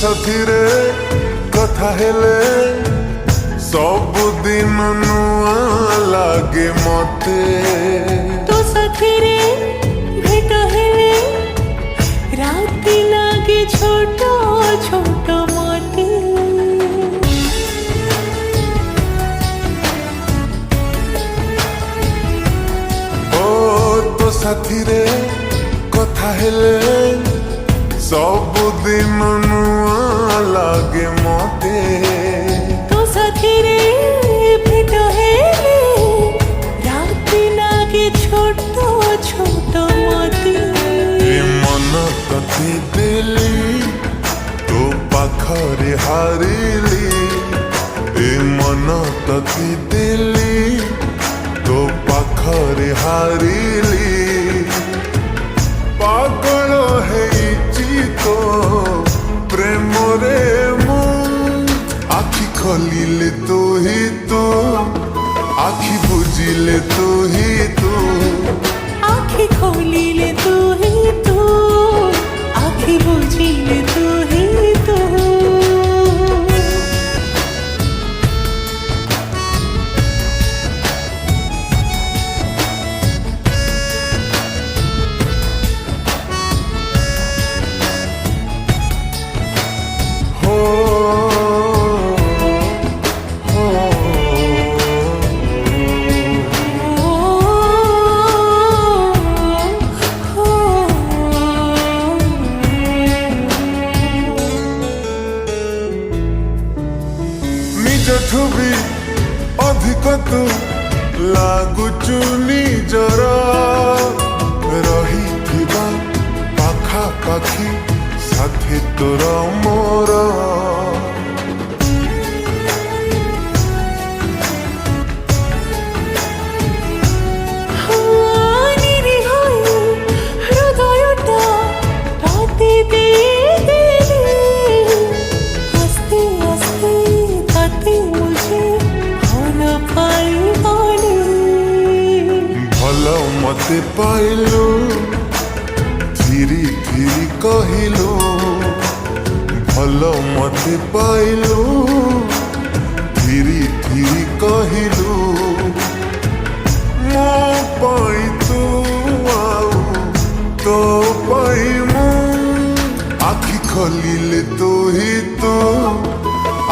साथिरे कथा हेले सबुदिन नुआ लागे मते तो साथिरे भेट हेले राति लागे छोट छोट मते ओ तो साथिरे कथा हेले सबुदिन नुआ लागे मते तो साथिरे भेट हेले राति लागे छोट छोट मते मन तते देली तो पाखरे हारिली ए मन तते देली तो पाखरे हारिली पागल हेची तो प्रेम रे मु आखि खोलिले तो ही तू आखि बुझिले तो ही तू आखि खोलिले तू ही तू आखि बुझिले तू ही तू निजठु भी अधिक तू लागुचु निजर रही पाखा पाखी साथी तोर मोर मते पाइलु धीरी धीरी कहिलु भल मते पाइलु धीरी धीरी कहिलु मो पाई तू आउ तो पाई मु आखि खोलिले तो ही तू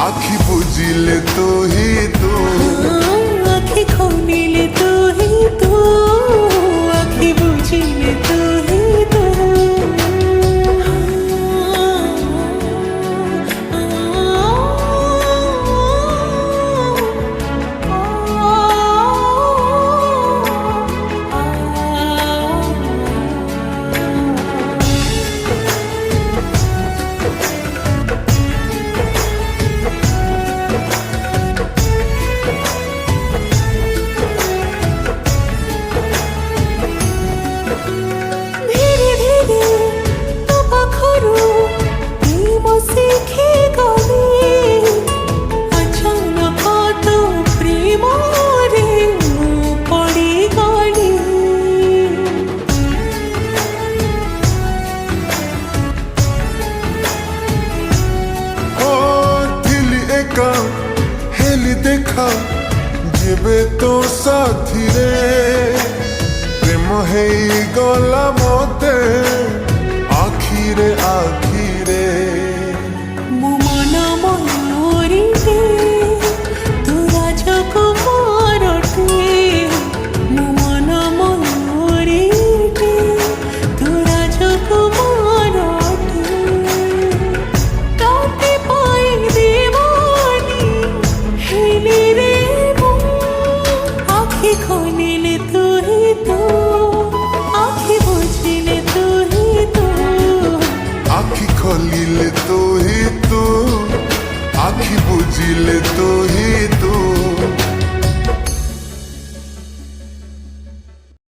आखि बुझिले तो ही तू आखि खोलिले तो ही तू आखि बुझिले तो ही तू हेली देखा जेबे तो साथी रे प्रेम है गला मते आखिरे आखिरे मो मन मयूरी रे तू राजकुमार टे मो मन मयूरी रे तू राजकुमार टे पाई देवानी हेली रे मो आखि खोलिले तू ही तू आखि बुझिले तू ही तू आखि खोलिले तो ही तू आखि बुझिले तो ही तू।